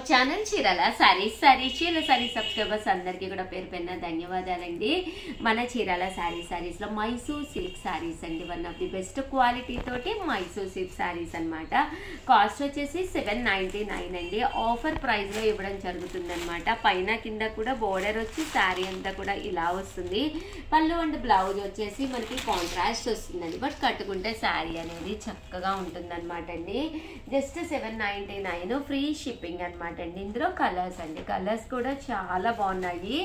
Channel Chirala sorry subscribers అందరికీ కూడా పేరు పేరున ధన్యవాదాలండి. మన చీరాల సారీస్ లో మైసూర్ సిల్క్ సారీస్ అండి. One of the best quality తోటి మైసూర్ సిల్క్ సారీస్ అన్నమాట. కాస్ట్ వచ్చేసి 799 అండి. ఆఫర్ ప్రైస్ లో ఇవ్వడం జరుగుతుంది అనమాట. పైన కింద కూడా బోర్డర్ వచ్చి సారీ అంతా కూడా ఇలా వస్తుంది. పళ్ళు అండ్ బ్లౌజ్ వచ్చేసి మనకి కాంట్రాస్ట్ వస్తుందండి. బట్ కట్టుకుంటే సారీ అనేది చక్కగా ఉంటుంది అనమాట అండి. జస్ట్ 799 ఫ్రీ షిప్పింగ్ అనమాట అండి. ఇందులో కలర్స్ అండి, కలర్స్ కూడా చాలా బాగున్నాయి.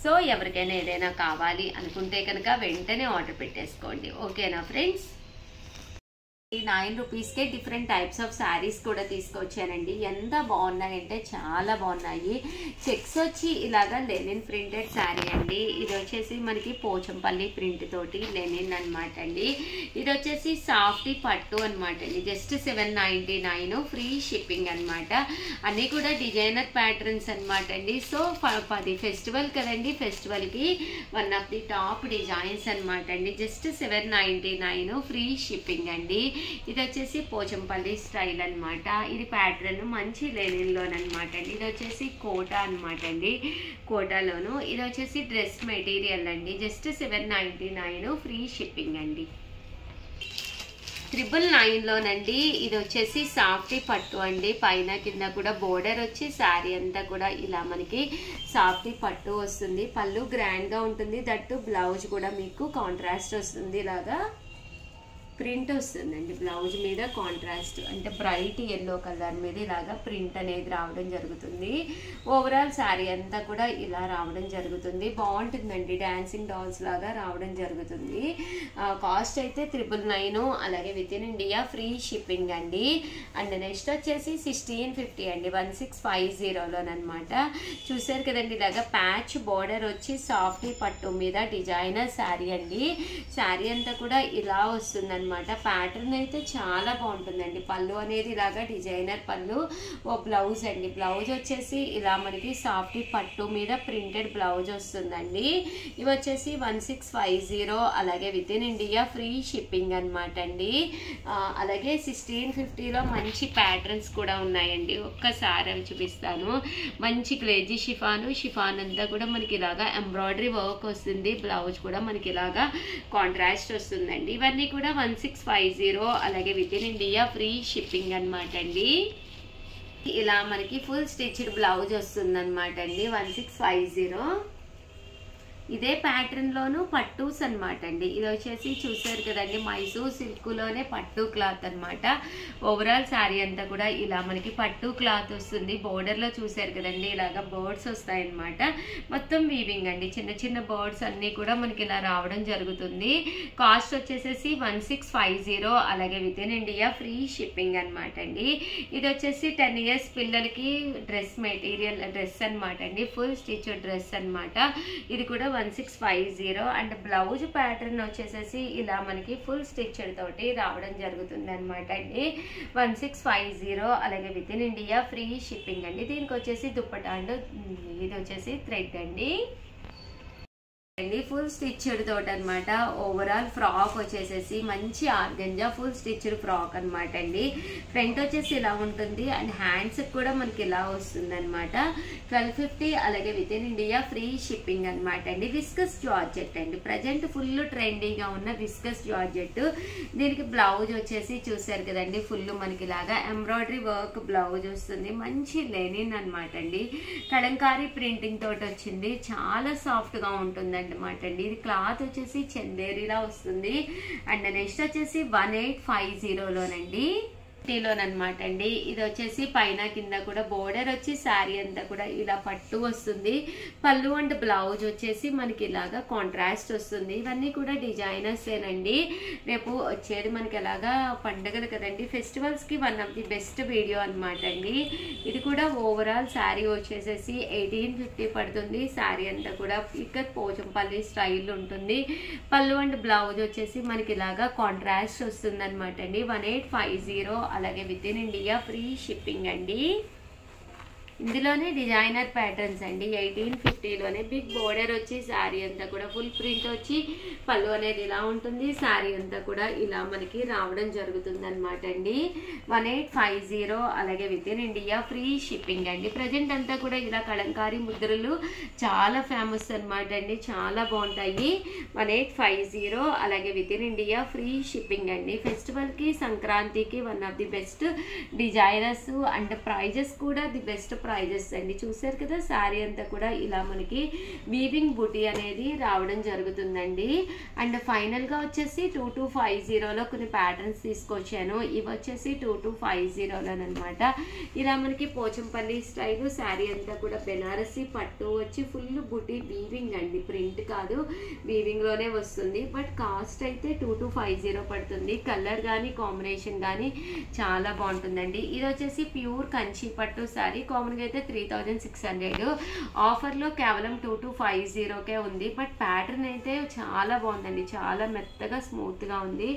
సో ఎవరికైనా ఏదైనా కావాలి అనుకుంటే కనుక వెంటనే ఆర్డర్ పెట్టేసుకోండి. ఓకేనా ఫ్రెండ్స్? 9 రూపీస్కే డిఫరెంట్ టైప్స్ ఆఫ్ శారీస్ కూడా తీసుకొచ్చానండి. ఎంత బాగున్నాయంటే చాలా బాగున్నాయి. చెక్స్ వచ్చి ఇలాగా లెనిన్ ప్రింటెడ్ శారీ అండి. ఇది వచ్చేసి మనకి పోచంపల్లి ప్రింట్ తోటి లెనిన్ అనమాట అండి. ఇది వచ్చేసి సాఫ్టీ పట్టు అనమాట అండి. జస్ట్ 799 ఫ్రీ షిప్పింగ్ అనమాట. అన్నీ కూడా డిజైనర్ ప్యాటర్న్స్ అనమాట అండి. సో 10 ఫెస్టివల్ కదండి, ఫెస్టివల్కి one of the top designs అనమాట అండి. జస్ట్ 799 ఫ్రీ షిప్పింగ్ అండి. ఇది వచ్చేసి పోచంపల్లి స్టైల్ అనమాట. ఇది ప్యాటర్న్ మంచి లెనిన్లోనమాట అండి. ఇది వచ్చేసి కోటా అనమాట అండి, కోటాలోను. ఇది వచ్చేసి డ్రెస్ మెటీరియల్ అండి. జస్ట్ 799 ఫ్రీ షిప్పింగ్ అండి. 999లోనండి. ఇది వచ్చేసి సాఫ్టీ పట్టు అండి. పైన కింద కూడా బోర్డర్ వచ్చి శారీ అంతా కూడా ఇలా మనకి సాఫ్టీ పట్టు వస్తుంది. పళ్ళు గ్రాండ్ గా ఉంటుంది. దట్టు బ్లౌజ్ కూడా మీకు కాంట్రాస్ట్ వస్తుంది. ఇలాగా ప్రింట్ వస్తుందండి. బ్లౌజ్ మీద కాంట్రాస్ట్ అంటే బ్రైట్ ఎల్లో కలర్ మీద ఇలాగా ప్రింట్ అనేది రావడం జరుగుతుంది. ఓవరాల్ శారీ అంతా కూడా ఇలా రావడం జరుగుతుంది. బాగుంటుందండి. డాన్సింగ్ డాల్స్ లాగా రావడం జరుగుతుంది. కాస్ట్ అయితే 999. అలాగే with in India free shipping అండి. అండ్ నెక్స్ట్ వచ్చేసి 1650 అండి. 1650లోనమాట. చూసారు కదండి, ఇలాగా ప్యాచ్ బోర్డర్ వచ్చి సాఫ్టీ పట్టు మీద డిజైనర్ శారీ అండి. శారీ అంతా కూడా ఇలా వస్తుందండి. ప్యాటర్న్ అయితే చాలా బాగుంటుందండి. పళ్ళు అనేది ఇలాగా డిజైనర్ పళ్ళు. ఓ బ్లౌజ్ అండి. బ్లౌజ్ వచ్చేసి ఇలా మనకి సాఫ్టీ పట్టు మీద ప్రింటెడ్ బ్లౌజ్ వస్తుందండి. ఇవి వచ్చేసి 1650. అలాగే with in India free shipping అనమాట అండి. అలాగే 1650లో మంచి ప్యాటర్న్స్ కూడా ఉన్నాయండి. ఒక్కసారి అవి చూపిస్తాను. మంచి గ్లేజీ షిఫాన్ అంతా కూడా మనకి ఇలాగా ఎంబ్రాయిడరీ వర్క్ వస్తుంది. బ్లౌజ్ కూడా మనకి ఇలాగా కాంట్రాస్ట్ వస్తుందండి. ఇవన్నీ కూడా 1650. అలాగే with in India free shipping అనమాట అండి. ఇలా మనకి ఫుల్ స్టిచ్డ్ బ్లౌజ్ వస్తుంది అనమాట అండి. 1650. ఇదే ప్యాటర్న్ లోను పట్టూస్ అనమాట అండి. ఇది వచ్చేసి చూసారు కదండి, మైసూర్ సిల్క్ లోనే పట్టు క్లాత్ అనమాట. ఓవరాల్ శారీ అంతా కూడా ఇలా మనకి పట్టు క్లాత్ వస్తుంది. బోర్డర్ లో చూసారు కదండి, ఇలాగా బర్డ్స్ వస్తాయి అనమాట. మొత్తం వీవింగ్ అండి. చిన్న చిన్న బర్డ్స్ అన్ని కూడా మనకి ఇలా రావడం జరుగుతుంది. కాస్ట్ వచ్చేసేసి 1650. అలాగే with in India free shipping అనమాట అండి. ఇది వచ్చేసి 10 years పిల్లలకి డ్రెస్ మెటీరియల్ డ్రెస్ అనమాట అండి. ఫుల్ స్టిచ్ డ్రెస్ అనమాట. ఇది కూడా 1650. అండ్ బ్లౌజ్ ప్యాటర్న్ వచ్చేసేసి ఇలా మనకి ఫుల్ స్టిచ్డ్ తోటి రావడం జరుగుతుంది అనమాట అండి. 1650. అలాగే with in India free shipping అండి. దీనికి వచ్చేసి దుప్పటా అండ్ ఇది వచ్చేసి థ్రెడ్ అండి. ఫుల్ స్టిచ్డ్ తోటి అనమాట. ఓవరాల్ ఫ్రాక్ వచ్చేసేసి మంచి ఆర్గంజా ఫుల్ స్టిచ్డ్ ఫ్రాక్ అనమాట అండి. ఫ్రంట్ వచ్చేసి ఇలా ఉంటుంది అండ్ హ్యాండ్స్ కూడా మనకి ఇలా వస్తుంది అనమాట. 1250. అలాగే with in India free shipping అనమాట అండి. విస్కస్ జార్జెట్ అండి. ప్రజెంట్ ఫుల్ ట్రెండీగా ఉన్న విస్కస్ జార్జెట్. దీనికి బ్లౌజ్ వచ్చేసి చూసారు కదండి, ఫుల్ మనకి ఇలాగా ఎంబ్రాయిడరీ వర్క్ బ్లౌజ్ వస్తుంది. మంచి లెనిన్ అనమాట అండి. కలంకారీ ప్రింటింగ్ తోటి వచ్చింది. చాలా సాఫ్ట్ గా ఉంటుందండి అనమాట అండి. ఇది క్లాత్ వచ్చేసి చందేరిలా వస్తుంది. అండ్ నెక్స్ట్ వచ్చేసి 1850లోనండి. లోనమాట అండి. ఇది వచ్చేసి పైన కింద కూడా బోర్డర్ వచ్చి శారీ అంతా కూడా ఇలా పట్టు వస్తుంది. పళ్ళు అండ్ బ్లౌజ్ వచ్చేసి మనకి ఇలాగా కాంట్రాస్ట్ వస్తుంది. ఇవన్నీ కూడా డిజైనర్స్ ఏనండి. రేపు వచ్చేది మనకి ఎలాగా పండుగలు కదండి, ఫెస్టివల్స్ కి one of the best video అనమాట అండి. ఇది కూడా ఓవరాల్ శారీ వచ్చేసేసి 1850 పడుతుంది. శారీ అంతా కూడా ఇక్కడ పోచంపల్లి స్టైల్ ఉంటుంది. పళ్ళు అండ్ బ్లౌజ్ వచ్చేసి మనకి ఇలాగా కాంట్రాస్ట్ వస్తుంది అనమాట అండి. 1850. అలాగే with in India free shipping అండి. ఇందులోనే డిజైనర్ ప్యాటర్న్స్ అండి 1850లోనే బిగ్ బోర్డర్ వచ్చి శారీ అంతా కూడా ఫుల్ ప్రింట్ వచ్చి పళ్ళు అనేది ఇలా ఉంటుంది. శారీ అంతా కూడా ఇలా మనకి రావడం జరుగుతుంది అనమాట అండి. 1850 అలాగే with in India free shipping అండి. ప్రజెంట్ అంతా కూడా ఇలా కలంకారీ ముద్రలు చాలా ఫేమస్ అనమాట అండి, చాలా బాగుంటాయి. 1850 అలాగే with in India free shipping అండి. ఫెస్టివల్కి సంక్రాంతికి one of the best designers and prices కూడా ది బెస్ట్ ప్రైజెస్ అండి. చూసారు కదా శారీ అంతా కూడా ఇలా మనకి వీవింగ్ బుటీ అనేది రావడం జరుగుతుందండి. అండ్ ఫైనల్గా వచ్చేసి 2250లో కొన్ని ప్యాటర్న్స్ తీసుకొచ్చాను. ఇవి వచ్చేసి 2250లోనమాట. ఇలా మనకి పోచంపల్లి స్టైల్ శారీ అంతా కూడా బెనారసి పట్టు వచ్చి ఫుల్ బుటీ వీవింగ్ అండి, ప్రింట్ కాదు వీవింగ్లోనే వస్తుంది. బట్ కాస్ట్ అయితే 2250 పడుతుంది. కలర్ కానీ కాంబినేషన్ కానీ చాలా బాగుంటుందండి. ఇది వచ్చేసి ప్యూర్ కంచి పట్టు శారీ. కామన్గా అయితే 3600, ఆఫర్లో కేవలం 2250కే ఉంది. బట్ ప్యాటర్న్ అయితే చాలా బాగుందండి, చాలా మెత్తగా స్మూత్గా ఉంది.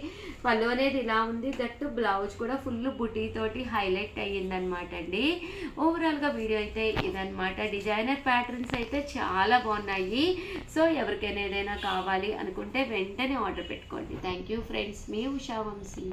పళ్ళు అనేది ఇలా ఉంది, దట్టు బ్లౌజ్ కూడా ఫుల్ బుటీ తోటి హైలైట్ అయ్యిందనమాట అండి. ఓవరాల్గా వీడియో అయితే ఇదనమాట. డిజైనర్ ప్యాటర్న్స్ అయితే చాలా బాగున్నాయి. సో ఎవరికైనా ఏదైనా కావాలి అనుకుంటే వెంటనే ఆర్డర్ పెట్టుకోండి. థ్యాంక్ యూ ఫ్రెండ్స్, మీ Usha Vamsi.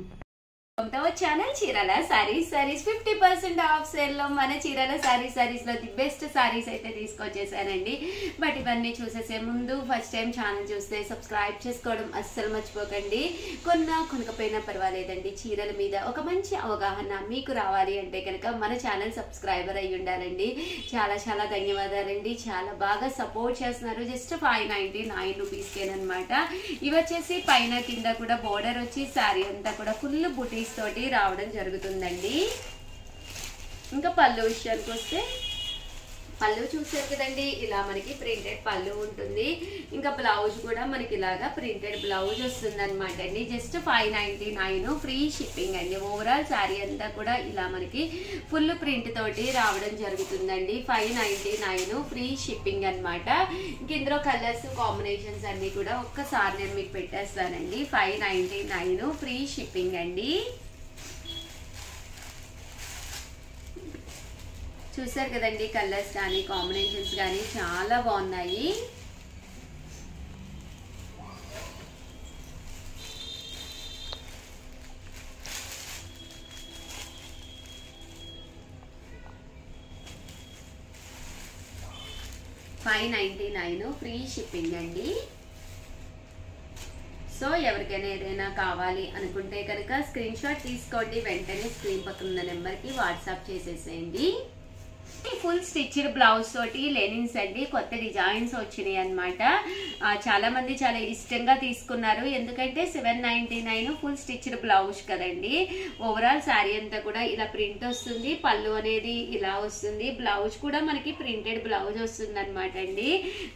Channel Chirala sarees 50% off sale లో మన చీరాల సారీస్ లో ది బెస్ట్ సారీస్ అయితే తీసుకొచ్చేసానండి. బట్ ఇవన్నీ చూసేసే ముందు ఫస్ట్ టైం ఛానల్ చూస్తే సబ్స్క్రైబ్ చేసుకోవడం అస్సలు మర్చిపోకండి. కొనకపోయినా పర్వాలేదండి, చీరల మీద ఒక మంచి అవగాహన మీకు రావాలి అంటే కనుక మన ఛానల్ సబ్స్క్రైబర్ అయ్యి ఉండాలండి. చాలా చాలా ధన్యవాదాలండి, చాలా బాగా సపోర్ట్ చేస్తున్నారు. జస్ట్ 599 రూపీస్కేనమాట. ఇవి వచ్చేసి పైన కింద కూడా బోర్డర్ వచ్చి శారీ అంతా కూడా ఫుల్ బుటీస్ తోటి రావడం జరుగుతుందండి. ఇంకా పళ్ళు విషయానికి వస్తే పళ్ళు చూసారు కదండి, ఇలా మనకి ప్రింటెడ్ పళ్ళు ఉంటుంది. ఇంకా బ్లౌజ్ కూడా మనకి ఇలాగా ప్రింటెడ్ బ్లౌజ్ వస్తుంది అనమాట అండి. జస్ట్ 599 ఫ్రీ షిప్పింగ్ అండి. ఓవరాల్ శారీ అంతా కూడా ఇలా మనకి ఫుల్ ప్రింట్ తోటి రావడం జరుగుతుందండి. 599 ఫ్రీ షిప్పింగ్ అనమాట. ఇంక ఇందులో కలర్స్ కాంబినేషన్స్ అన్ని కూడా ఒక్కసారి నేను మీకు పెట్టేస్తానండి. 599 ఫ్రీ షిప్పింగ్ అండి. చూసారు కదండి, కలర్స్ కానీ కాంబినేషన్స్ కానీ చాలా బాగున్నాయి. $599 ఫ్రీ షిప్పింగ్ అండి. సో ఎవరికైనా ఏదైనా కావాలి అనుకుంటే కనుక స్క్రీన్ షాట్ తీసుకోండి, వెంటనే స్క్రీన్ పక్కన ఉన్న నెంబర్కి వాట్సాప్ చేసేసేయండి. ఫుల్ స్టిచ్డ్ బ్లౌజ్ తోటి లెనిన్స్ అండి, కొత్త డిజైన్స్ వచ్చినాయి అనమాట. చాలా మంది చాలా ఇష్టంగా తీసుకున్నారు, ఎందుకంటే 799 ఫుల్ స్టిచ్డ్ బ్లౌజ్ కదండి. ఓవరాల్ శారీ అంతా కూడా ఇలా ప్రింట్ వస్తుంది, పళ్ళు అనేది ఇలా వస్తుంది, బ్లౌజ్ కూడా మనకి ప్రింటెడ్ బ్లౌజ్ వస్తుంది అనమాట అండి.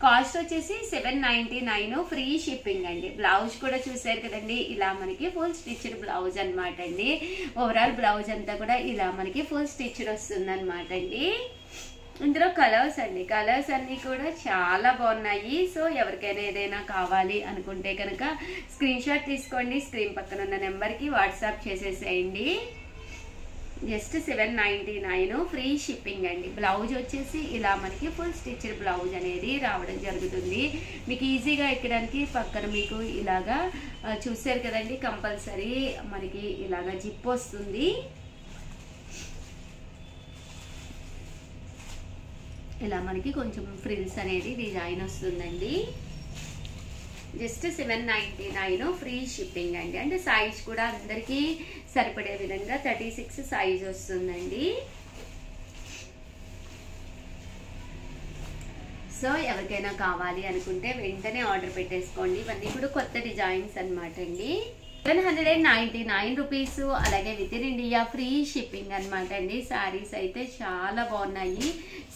కాస్ట్ వచ్చేసి 799 ఫ్రీ షిప్పింగ్ అండి. బ్లౌజ్ కూడా చూసారు కదండి, ఇలా మనకి ఫుల్ స్టిచ్డ్ బ్లౌజ్ అనమాట అండి. ఓవరాల్ బ్లౌజ్ అంతా కూడా ఇలా మనకి ఫుల్ స్టిచ్డ్ వస్తుంది అనమాట అండి. ఇందులో కలర్స్ అండి, కలర్స్ అన్నీ కూడా చాలా బాగున్నాయి. సో ఎవరికైనా ఏదైనా కావాలి అనుకుంటే కనుక స్క్రీన్ షాట్ తీసుకోండి, స్క్రీన్ పక్కన ఉన్న నెంబర్కి వాట్సాప్ చేసేసేయండి. జస్ట్ 799 ఫ్రీ షిప్పింగ్ అండి. బ్లౌజ్ వచ్చేసి ఇలా మనకి ఫుల్ స్టిచ్డ్ బ్లౌజ్ అనేది రావడం జరుగుతుంది. మీకు ఈజీగా ఎక్కడానికి పక్కన మీకు ఇలాగా చూసారు కదండి, కంపల్సరీ మనకి ఇలాగా జిప్ వస్తుంది. ఇలా మనకి కొంచెం ఫ్రిల్స్ అనేది డిజైన్ వస్తుందండి. జస్ట్ 799 ఫ్రీ షిప్పింగ్ అండి. అంటే సైజ్ కూడా అందరికీ సరిపడే విధంగా 36 సైజ్ వస్తుందండి. సో ఎవరికైనా కావాలి అనుకుంటే వెంటనే ఆర్డర్ పెట్టేసుకోండి. ఇవన్నీ కూడా కొత్త డిజైన్స్ అనమాట అండి. 799 రూపీస్, అలాగే with in India free shipping అనమాట అండి. శారీస్ అయితే చాలా బాగున్నాయి.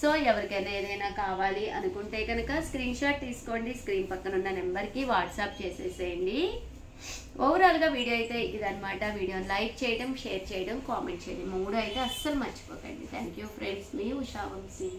సో ఎవరికైనా ఏదైనా కావాలి అనుకుంటే కనుక స్క్రీన్ షాట్ తీసుకోండి, స్క్రీన్ పక్కన ఉన్న నెంబర్కి వాట్సాప్ చేసేసేయండి. ఓవరాల్గా వీడియో అయితే ఇదనమాట. వీడియోని లైక్ చేయడం, షేర్ చేయడం, కామెంట్ చేయడం 3 అయితే అస్సలు మర్చిపోకండి. థ్యాంక్ యూ ఫ్రెండ్స్, మీ ఉషా వంశీ.